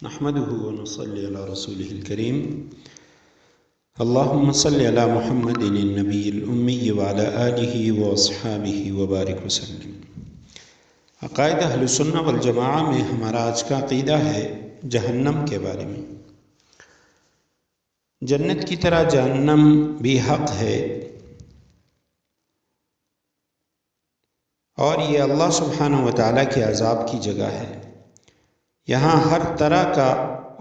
نحمده ونصلي على رسوله الكريم اللهم صل على محمد النبي الأمي وعلى آله وأصحابه وبارك وسلم۔ عقائد اہل سنہ والجماعہ میں ہمارا آج کا عقیدہ ہے جہنم کے بارے میں۔ جنت کی طرح جہنم بھی حق ہے، اور یہ اللہ سبحانہ وتعالیٰ کے عذاب کی جگہ ہے۔ یہاں ہر طرح کا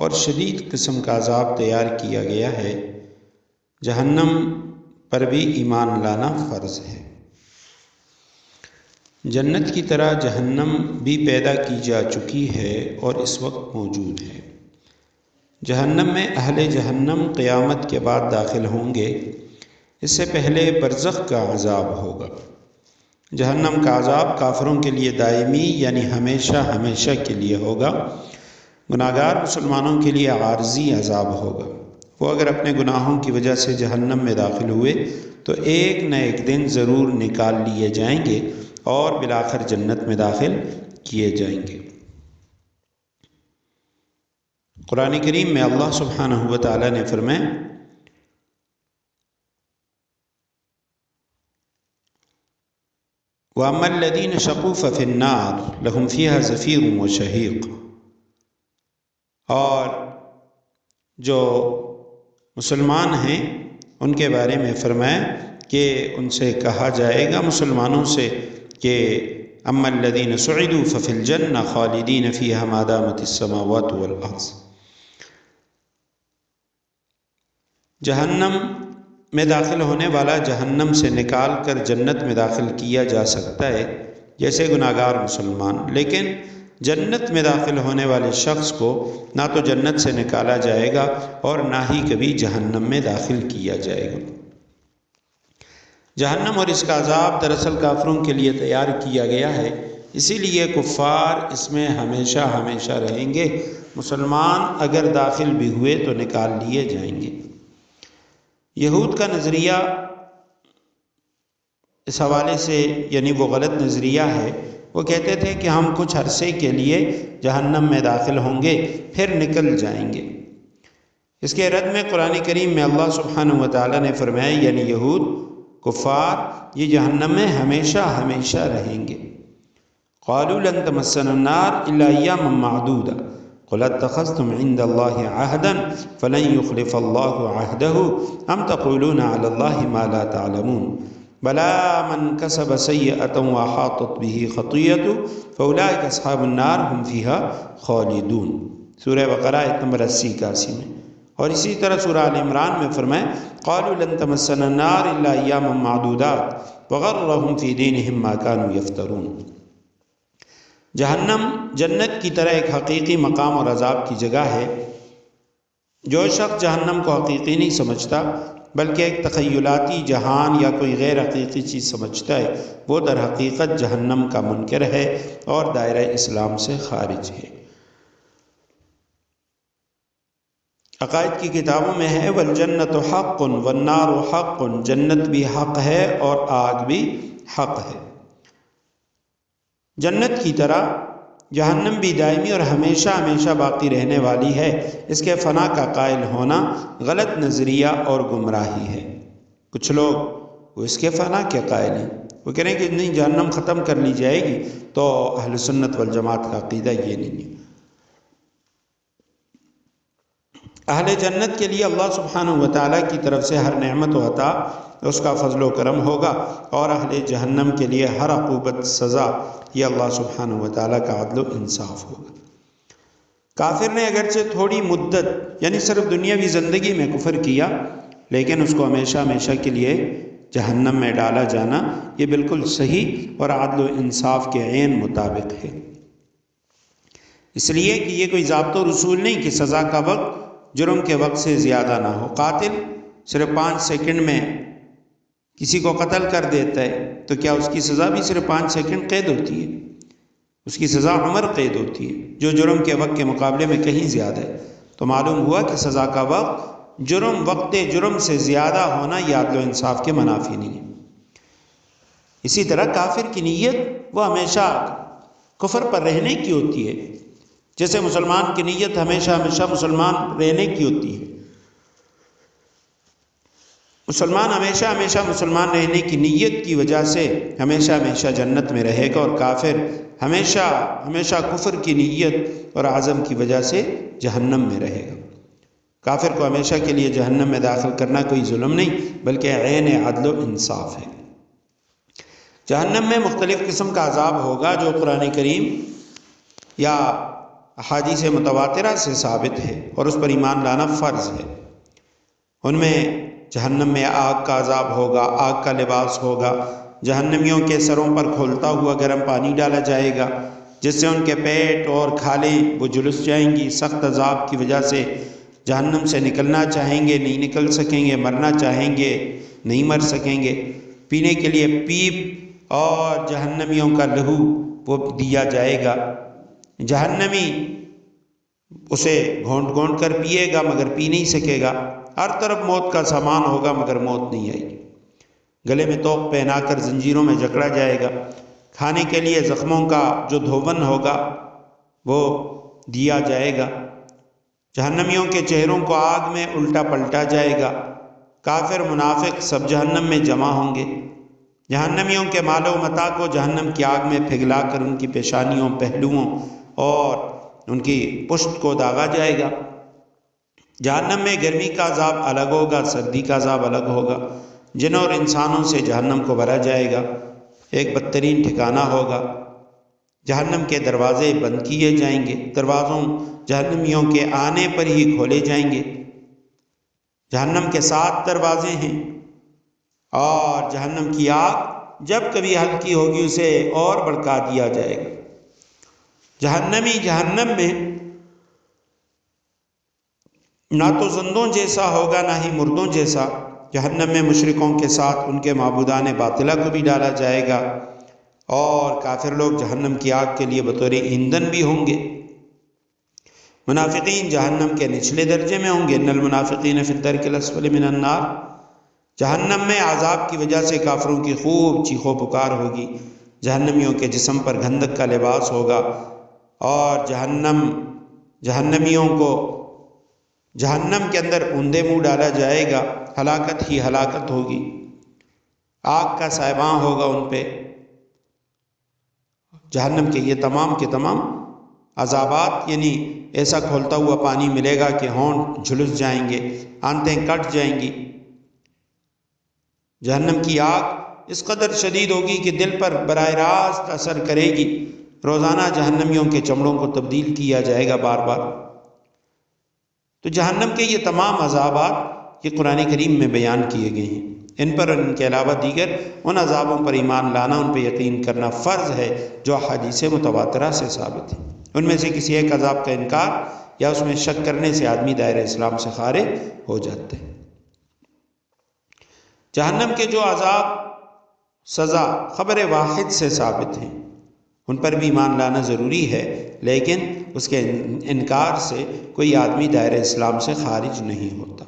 اور شدید قسم کا عذاب تیار کیا گیا ہے۔ جہنم پر بھی ایمان لانا فرض ہے۔ جنت کی طرح جہنم بھی پیدا کی جا چکی ہے اور اس وقت موجود ہے۔ جہنم میں اہل جہنم قیامت کے بعد داخل ہوں گے، اس سے پہلے برزخ کا عذاب ہوگا۔ جہنم کا عذاب کافروں کے لیے دائمی یعنی ہمیشہ ہمیشہ کے لیے ہوگا۔ گناہگار مسلمانوں کے لیے عارضی عذاب ہوگا۔ وہ اگر اپنے گناہوں کی وجہ سے جہنم میں داخل ہوئے تو ایک نہ ایک دن ضرور نکال لیے جائیں گے اور بالآخر جنت میں داخل کیے جائیں گے۔ قرآن کریم میں اللہ سبحانہ وتعالی نے فرمایا وَأَمَّا الَّذِينَ شَقُوا فَفِي النَّارِ لَهُمْ فِيهَا زَفِيرٌ وَشَهِيقٌ، اور جو مسلمان ہیں ان کے بارے میں فرمایا کہ ان سے کہا جائے گا مسلمانوں سے کہ أَمَّا الَّذِينَ سُعِدُوا فَفِي الْجَنَّةِ خَالِدِينَ فِيهَا مَا دَامَتِ السَّمَاوَاتُ وَالْأَرْضُ۔ جہنم میں داخل ہونے والا جہنم سے نکال کر جنت میں داخل کیا جا سکتا ہے جیسے گناہگار مسلمان، لیکن جنت میں داخل ہونے والے شخص کو نہ تو جنت سے نکالا جائے گا اور نہ ہی کبھی جہنم میں داخل کیا جائے گا۔ جہنم اور اس کا عذاب دراصل کافروں کے لیے تیار کیا گیا ہے، اسی لیے کفار اس میں ہمیشہ ہمیشہ رہیں گے۔ مسلمان اگر داخل بھی ہوئے تو نکال لیے جائیں گے۔ یہود کا نظریہ اس حوالے سے یعنی وہ غلط نظریہ ہے۔ وہ کہتے تھے کہ ہم کچھ عرصے کے لیے جہنم میں داخل ہوں گے پھر نکل جائیں گے۔ اس کے رد میں قرآن کریم میں اللہ سبحانہ وتعالی نے فرمایا یعنی یہود کفار یہ جہنم میں ہمیشہ ہمیشہ رہیں گے۔ قالوا لن تمسنا النار الا ایاما معدودا قل اتخذتم عند الله عهدا فلن يخلف الله عهده ام تقولون على الله ما لا تعلمون بلى من كسب سيئة وأحاطت به خطيئته فأولئك أصحاب النار هم فيها خالدون۔ سورہ بقرہ آیت نمبر 80-81 میں، اور اسی طرح سورہ آل عمران میں فرمائے قالوا لن تمسنا النار الا ایاما معدودات وغرهم في دينهم ما كانوا يفترون۔ جہنم جنت کی طرح ایک حقیقی مقام اور عذاب کی جگہ ہے۔ جو شخص جہنم کو حقیقی نہیں سمجھتا بلکہ ایک تخیلاتی جہان یا کوئی غیر حقیقی چیز سمجھتا ہے، وہ در حقیقت جہنم کا منکر ہے اور دائرہ اسلام سے خارج ہے۔ عقائد کی کتابوں میں ہے وَالْجَنَّةُ حَقٌّ وَالنَّارُ حَقٌّ، جنت بھی حق ہے اور آگ بھی حق ہے۔ جنت کی طرح جہنم بھی دائمی اور ہمیشہ ہمیشہ باقی رہنے والی ہے۔ اس کے فنا کا قائل ہونا غلط نظریہ اور گمراہی ہے۔ کچھ لوگ وہ اس کے فنا کے قائل ہیں، وہ کہہ رہے ہیں کہ نہیں جہنم ختم کر لی جائے گی، تو اہل سنت والجماعت کا عقیدہ یہ نہیں ہے۔ اہل جنت کے لیے اللہ سبحانہ وتعالیٰ کی طرف سے ہر نعمت و عطا اس کا فضل و کرم ہوگا، اور اہل جہنم کے لیے ہر عقوبت سزا یہ اللہ سبحانہ وتعالیٰ کا عدل و انصاف ہوگا۔ کافر نے اگرچہ تھوڑی مدت یعنی صرف دنیاوی زندگی میں کفر کیا، لیکن اس کو ہمیشہ ہمیشہ کے لیے جہنم میں ڈالا جانا یہ بالکل صحیح اور عدل و انصاف کے عین مطابق ہے۔ اس لیے کہ یہ کوئی ضابطہ و رسول نہیں کہ سزا کا وقت جرم کے وقت سے زیادہ نہ ہو۔ قاتل صرف 5 سیکنڈ میں کسی کو قتل کر دیتا ہے تو کیا اس کی سزا بھی صرف 5 سیکنڈ قید ہوتی ہے؟ اس کی سزا عمر قید ہوتی ہے، جو جرم کے وقت کے مقابلے میں کہیں زیادہ ہے۔ تو معلوم ہوا کہ سزا کا وقت وقت جرم سے زیادہ ہونا یہ عدل و انصاف کے منافی نہیں ہے۔ اسی طرح کافر کی نیت وہ ہمیشہ کفر پر رہنے کی ہوتی ہے، جیسے مسلمان کی نیت ہمیشہ ہمیشہ مسلمان رہنے کی ہوتی ہے، مسلمان ہمیشہ ہمیشہ مسلمان رہنے کی نیت کی وجہ سے ہمیشہ ہمیشہ جنت میں رہے گا، اور کافر ہمیشہ ہمیشہ کفر کی نیت اور عزم کی وجہ سے جہنم میں رہے گا۔ کافر کو ہمیشہ کے لیے جہنم میں داخل کرنا کوئی ظلم نہیں بلکہ عین عدل و انصاف ہے۔ جہنم میں مختلف قسم کا عذاب ہوگا جو قرآن کریم یا احادیث متواترہ سے ثابت ہے اور اس پر ایمان لانا فرض ہے۔ ان میں جہنم میں آگ کا عذاب ہوگا، آگ کا لباس ہوگا، جہنمیوں کے سروں پر کھولتا ہوا گرم پانی ڈالا جائے گا جس سے ان کے پیٹ اور کھالیں وہ جلس جائیں گی۔ سخت عذاب کی وجہ سے جہنم سے نکلنا چاہیں گے نہیں نکل سکیں گے، مرنا چاہیں گے نہیں مر سکیں گے۔ پینے کے لیے پیپ اور جہنمیوں کا لہو وہ دیا جائے گا، جہنمی اسے گھونٹ گھونٹ کر پیے گا مگر پی نہیں سکے گا۔ ہر طرف موت کا سامان ہوگا مگر موت نہیں آئے گی۔ گلے میں توق پہنا کر زنجیروں میں جکڑا جائے گا۔ کھانے کے لیے زخموں کا جو دھون ہوگا وہ دیا جائے گا۔ جہنمیوں کے چہروں کو آگ میں الٹا پلٹا جائے گا۔ کافر منافق سب جہنم میں جمع ہوں گے۔ جہنمیوں کے مال و متاع کو جہنم کی آگ میں پھگلا کر ان کی پیشانیوں، پہلوؤں اور ان کی پشت کو داغا جائے گا۔ جہنم میں گرمی کا عذاب الگ ہوگا، سردی کا عذاب الگ ہوگا۔ جنوں اور انسانوں سے جہنم کو بھرا جائے گا، ایک بدترین ٹھکانہ ہوگا۔ جہنم کے دروازے بند کیے جائیں گے، دروازوں جہنمیوں کے آنے پر ہی کھولے جائیں گے۔ جہنم کے 7 دروازے ہیں اور جہنم کی آگ جب کبھی ہلکی ہوگی اسے اور بھڑکا دیا جائے گا۔ جہنمی جہنم میں نہ تو زندوں جیسا ہوگا نہ ہی مردوں جیسا۔ جہنم میں مشرکوں کے ساتھ ان کے معبودان باطلہ کو بھی ڈالا جائے گا، اور کافر لوگ جہنم کی آگ کے لیے بطور ایندھن بھی ہوں گے۔ منافقین جہنم کے نچلے درجے میں ہوں گے۔ ان المنافقین فی الدرک الاسفل من النار۔ جہنم میں عذاب کی وجہ سے کافروں کی خوب چیخو پکار ہوگی۔ جہنمیوں کے جسم پر گندک کا لباس ہوگا، اور جہنمیوں کو جہنم کے اندر اوندے منہ ڈالا جائے گا۔ ہلاکت ہی ہلاکت ہوگی، آگ کا سائباں ہوگا ان پہ۔ جہنم کے یہ تمام کے تمام عذابات، یعنی ایسا کھولتا ہوا پانی ملے گا کہ ہونٹ جھلس جائیں گے، آنتیں کٹ جائیں گی۔ جہنم کی آگ اس قدر شدید ہوگی کہ دل پر براہ راست اثر کرے گی۔ روزانہ جہنمیوں کے چمڑوں کو تبدیل کیا جائے گا بار بار۔ تو جہنم کے یہ تمام عذابات یہ قرآن کریم میں بیان کیے گئے ہیں۔ ان پر اور ان کے علاوہ دیگر ان عذابوں پر ایمان لانا، ان پہ یقین کرنا فرض ہے جو احادیث متواترہ سے ثابت ہیں۔ ان میں سے کسی ایک عذاب کا انکار یا اس میں شک کرنے سے آدمی دائرہ اسلام سے خارج ہو جاتے ہیں۔ جہنم کے جو عذاب سزا خبر واحد سے ثابت ہیں ان پر بھی ایمان لانا ضروری ہے، لیکن اس کے انکار سے کوئی آدمی دائرہ اسلام سے خارج نہیں ہوتا۔